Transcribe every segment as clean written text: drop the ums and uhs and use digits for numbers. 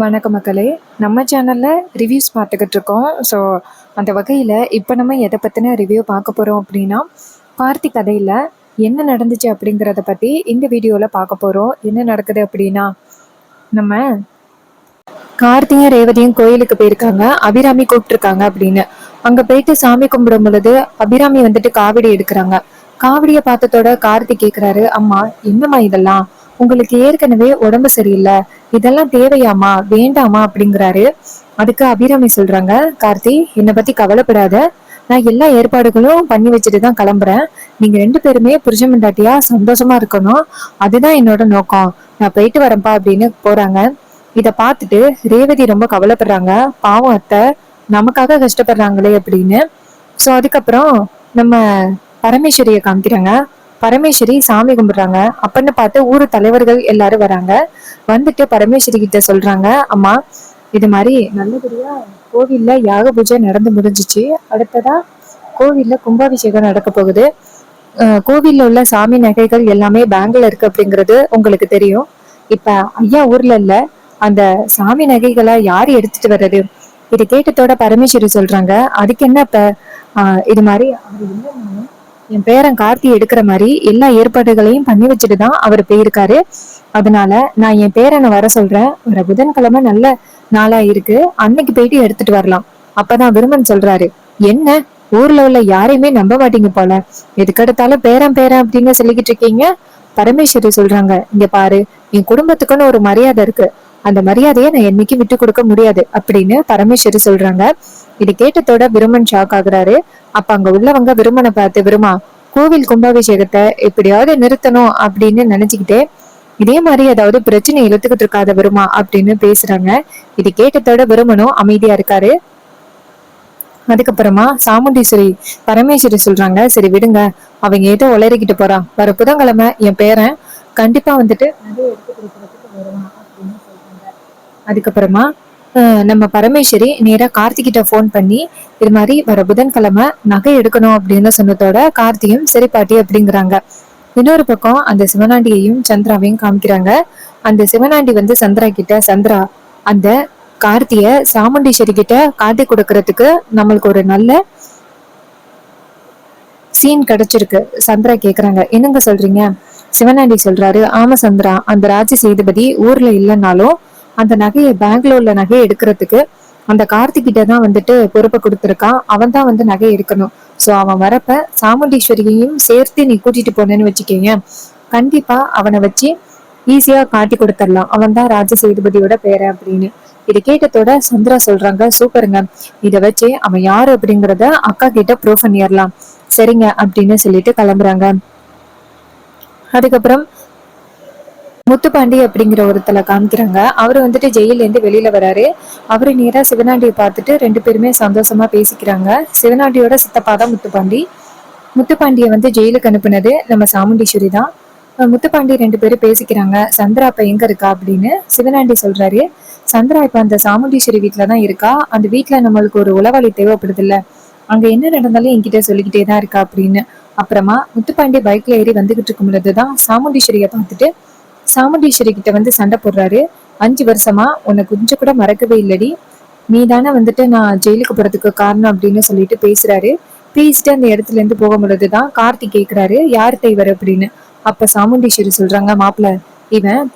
வணக்கம் மக்களே. நம்ம சேனலில் ரிவ்யூஸ் பார்த்துக்கிட்டு இருக்கோம். ஸோ அந்த வகையில் இப்போ நம்ம எதை பற்றின ரிவ்யூ பார்க்க போகிறோம் அப்படின்னா, கார்த்தி கதையில் என்ன நடந்துச்சு அப்படிங்கிறத பற்றி இந்த வீடியோவில் பார்க்க போகிறோம். என்ன நடக்குது அப்படின்னா, நம்ம கார்த்தியும் ரேவதியும் கோயிலுக்கு போயிருக்காங்க. அபிராமி கூப்பிட்டுருக்காங்க அப்படின்னு. அங்கே போயிட்டு சாமி கும்பிடும் பொழுது அபிராமி வந்துட்டு காவடி எடுக்கிறாங்க. காவடியை பார்த்ததோட கார்த்தி கேட்குறாரு, அம்மா என்னம்மா இதெல்லாம், உங்களுக்கு ஏற்கனவே உடம்பு சரியில்லை, இதெல்லாம் தேவையாமா வேண்டாமா அப்படிங்கிறாரு. அதுக்கு அபிராமி சொல்றாங்க, கார்த்தி என்னை பத்தி கவலைப்படாத, நான் எல்லா ஏற்பாடுகளும் பண்ணி வச்சுட்டு தான் கிளம்புறேன். நீங்க ரெண்டு பேருமே புருஷ மண்டாட்டியா சந்தோஷமா இருக்கணும், அதுதான் என்னோட நோக்கம். நான் போயிட்டு வரேன்ப்பா அப்படின்னு போறாங்க. இத பார்த்துட்டு ரேவதி ரொம்ப கவலைப்படுறாங்க. பாவம் அத்தை, நமக்காக கஷ்டப்படுறாங்களே அப்படின்னு. ஸோ அதுக்கப்புறம் நம்ம பரமேஸ்வரிய காமிக்கிறாங்க. பரமேஸ்வரி சாமி கும்பிடுறாங்க. அப்பன்னு பார்த்து ஊர் தலைவர்கள் எல்லாரும் வராங்க. வந்துட்டு பரமேஸ்வரி கிட்ட சொல்றாங்க, அம்மா இது மாதிரி நல்லபடியா கோவில்ல யாக பூஜை நடந்து முடிஞ்சிச்சு. அடுத்ததா கோவில்ல கும்பாபிஷேகம் நடக்க போகுது. கோவில்ல உள்ள சாமி நகைகள் எல்லாமே பேங்க்ல இருக்கு அப்படிங்கிறது உங்களுக்கு தெரியும். இப்ப ஐயா ஊர்ல இல்ல, அந்த சாமி நகைகளை யாரு எடுத்துட்டு வர்றது? இதை கேட்டதோட பரமேஸ்வரி சொல்றாங்க, அதுக்கு என்ன இப்ப, இது மாதிரி அவர் இல்லைன்னாலும் என் பேரன் கார்த்தி எடுக்கிற மாதிரி எல்லா ஏற்பாடுகளையும் பண்ணி வச்சுட்டு தான் அவர் போயிருக்காரு. அதனால நான் என் பேரனை வர சொல்றேன். வர புதன்கிழமை நல்ல நாளா இருக்கு, அன்னைக்கு போயிட்டு எடுத்துட்டு வரலாம். அப்பதான் விருமன் சொல்றாரு, என்ன ஊர்ல உள்ள யாரையுமே நம்ப மாட்டீங்க போல, எதுக்கெடுத்தாலும் பேரன் பேரன் அப்படின்னு சொல்லிக்கிட்டு இருக்கீங்க. பரமேஸ்வரி சொல்றாங்க, இங்க பாரு, என் குடும்பத்துக்குன்னு ஒரு மரியாதை இருக்கு, அந்த மரியாதையை நான் என்னைக்கு விட்டு கொடுக்க முடியாது அப்படின்னு பரமேஸ்வரி சொல்றாங்க. இது கேட்டதோட விருமன் ஷாக் ஆகுறாரு. அப்ப அங்க உள்ளவங்க விருமனை பார்த்து, விருமா கோவில் கும்பாபிஷேகத்தை எப்படியாவது நிறுத்தணும் அப்படின்னு நினைச்சுக்கிட்டே, இதே மாதிரி ஏதாவது பிரச்சனை இழுத்துக்கிட்டு இருக்காத விருமா அப்படின்னு பேசுறாங்க. இது கேட்டதோட விருமனும் அமைதியா இருக்காரு. அதுக்கப்புறமா சாமுண்டீஸ்வரி பரமேஸ்வரி சொல்றாங்க, சரி விடுங்க, அவங்க ஏதோ உளறிக்கிட்டு போறான், வர புதன்கிழமை என் பேரன் கண்டிப்பா வந்துட்டு நிறைய எடுத்து கொடுக்கறதுக்கு வருவான் அப்படின்னு சொல்றாங்க. அதுக்கப்புறமா நம்ம பரமேஸ்வரி நேரா கார்த்திகிட்ட போன் பண்ணி, இது மாதிரி வர புதன்கிழமை நகை எடுக்கணும் அப்படின்னு சொன்னதோட கார்த்தியும் சரி பாட்டி அப்படிங்கிறாங்க. இன்னொரு பக்கம் அந்த சிவனாண்டியையும் சந்திராவையும் காமிக்கிறாங்க. அந்த சிவனாண்டி வந்து சந்திரா கிட்ட, சந்திரா அந்த கார்த்திய சாமுண்டீஸ்வரி கிட்ட காட்டி கொடுக்கறதுக்கு நம்மளுக்கு ஒரு நல்ல சீன் கிடைச்சிருக்கு. சந்திரா கேக்குறாங்க, என்னங்க சொல்றீங்க? சிவனாண்டி சொல்றாரு, ஆமா சந்திரா, அந்த ராஜ சேதுபதி ஊர்ல இல்லைன்னாலும் அந்த நகையை பேங்க்ல உள்ள நகையை எடுக்கிறதுக்கு அந்த கார்த்திகிட்ட தான் வந்துட்டு பொறுப்பை கொடுத்துருக்கான். அவன் தான் வந்து நகை எடுக்கணும். சோ அவன் வரப்ப சாமுண்டீஸ்வரியையும் சேர்த்து நீ கூட்டிட்டு போனேன்னு வச்சுக்கீங்க, கண்டிப்பா அவனை வச்சு ஈஸியா காட்டி கொடுத்துடலாம், அவன் தான் ராஜ சேதுபதியோட பேரை அப்படின்னு. இது கேட்டதோட சந்திரா சொல்றாங்க, சூப்பருங்க, இதை வச்சு அவன் யாரு அப்படிங்கிறத அக்கா கிட்ட ப்ரூவ் பண்ணிடலாம், சரிங்க அப்படின்னு சொல்லிட்டு கிளம்புறாங்க. அதுக்கப்புறம் முத்துப்பாண்டி அப்படிங்கிற ஒருத்தலை காமிக்கிறாங்க. அவரு வந்துட்டு ஜெயில இருந்து வெளியில வராரு. அவரு நேரா சிவனாண்டியை பார்த்துட்டு ரெண்டு பேருமே சந்தோஷமா பேசிக்கிறாங்க. சிவனாண்டியோட சித்தப்பா தான் முத்துப்பாண்டி. முத்துப்பாண்டியை வந்து ஜெயிலுக்கு அனுப்புனது நம்ம சாமுண்டீஸ்வரி தான். முத்துப்பாண்டி ரெண்டு பேரும் பேசிக்கிறாங்க. சந்திரா இப்ப எங்க இருக்கா அப்படின்னு சிவனாண்டி சொல்றாரு, சந்திரா இப்ப அந்த சாமுண்டீஸ்வரி வீட்டுலதான் இருக்கா. அந்த வீட்டுல நம்மளுக்கு ஒரு உளவாளி தேவைப்படுது இல்ல, அங்க என்ன நடந்தாலும் என்கிட்ட சொல்லிக்கிட்டே தான் இருக்கா அப்படின்னு. அப்புறமா முத்துப்பாண்டி பைக்ல ஏறி வந்துகிட்டு இருக்கும் பொழுதுதான் சாமுண்டீஸ்வரிய பார்த்துட்டு சாமுண்டீஸ்வரி கிட்ட வந்து சண்டை போடுறாரு. 5 வருஷமா உன்னை கொஞ்சம் கூட மறக்கவே இல்லடி, நீ தானே வந்துட்டு நான் ஜெயிலுக்கு போறதுக்கு காரணம் அப்படின்னு சொல்லிட்டு பேசுறாரு. பேசிட்டு அந்த இடத்துல இருந்து போகும் பொழுதுதான் கார்த்திக் கேக்குறாரு, யார் இவர் அப்படின்னு. அப்ப சாமுண்டீஸ்வரி சொல்றாங்க, மாப்பிள்ள, இவன்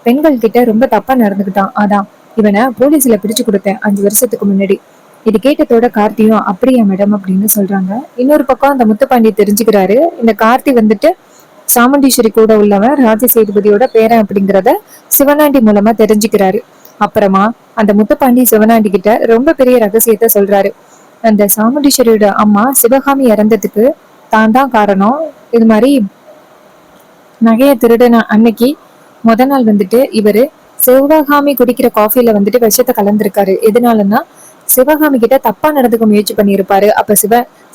பெண்கள் கிட்ட ரொம்ப தப்பா நடந்துக்கிட்டான், அதான் இவனை போலீஸ்ல பிடிச்சு கொடுத்தேன் 5 வருஷத்துக்கு முன்னாடி. இது கேட்டதோட கார்த்தியும் அப்படியா மேடம் அப்படின்னு சொல்றாங்க. இன்னொரு பக்கம் அந்த முத்துப்பாண்டி தெரிஞ்சுக்கிறாரு, இந்த கார்த்தி வந்துட்டு சாமுண்டீஸ்வரி கூட உள்ளவன் ராஜ சேதுபதியோட பேரன் அப்படிங்கிறத சிவனாண்டி மூலமா தெரிஞ்சுக்கிறாரு. அப்புறமா அந்த முத்துப்பாண்டி சிவனாண்டி கிட்ட ரொம்ப பெரிய ரகசியத்தை சொல்றாரு. அந்த சாமுண்டீஸ்வரியோட அம்மா சிவகாமி இறந்ததுக்கு தான் தான் காரணம். இது மாதிரி நகைய திருடின அன்னைக்கு முத நாள் வந்துட்டு இவரு சிவகாமி குடிக்கிற காஃபில வந்துட்டு விஷத்தை கலந்திருக்காரு. எதனாலன்னா சிவகாமி கிட்ட தப்பா நடந்துக்க முயற்சி பண்ணியிருப்பாரு. அப்ப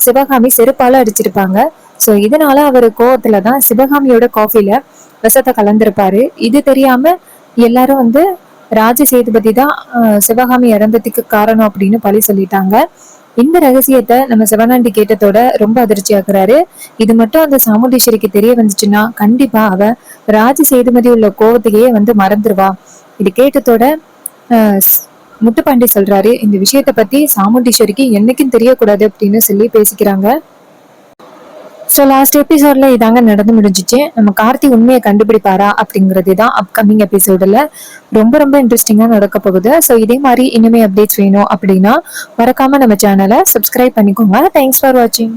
சிவகாமி செருப்பால அடிச்சிருப்பாங்க. சோ இதனால அவரு கோவத்துலதான் சிவகாமியோட காஃபில விஷத்தை கலந்திருப்பாரு. இது தெரியாம எல்லாரும் வந்து ராஜ சேதுபதி தான் சிவகாமி இறந்ததுக்கு காரணம் அப்படின்னு பழி சொல்லிட்டாங்க. இந்த ரகசியத்தை நம்ம சிவனாண்டி கேட்டதோட ரொம்ப அதிர்ச்சி ஆகுறாரு. இது மட்டும் அந்த சாமுண்டீஸ்வரிக்கு தெரிய வந்துச்சுன்னா கண்டிப்பா அவ ராஜ சேதுமதி உள்ள கோவத்தையே வந்து மறந்துடுவா. இது கேட்டதோட அஹ் ஸ்- முத்துப்பாண்டி சொல்றாரு, இந்த விஷயத்த பத்தி சாமுண்டீஸ்வரிக்கு என்னைக்கும் தெரியக்கூடாது அப்படின்னு சொல்லி பேசிக்கிறாங்க. ஸோ லாஸ்ட் எபிசோட்ல இதாங்க நடந்து முடிஞ்சிச்சு. நம்ம கார்த்தி உண்மையை கண்டுபிடிப்பாரா அப்படிங்கிறது தான் அப்கமிங் எபிசோடில் ரொம்ப ரொம்ப இன்ட்ரெஸ்டிங்காக நடக்க போகுது. ஸோ இதே மாதிரி இனிமே அப்டேட்ஸ் வேணும் அப்படின்னா மறக்காம நம்ம சேனலை சப்ஸ்கிரைப் பண்ணிக்கோங்க. தேங்க்ஸ் ஃபார் வாட்சிங்.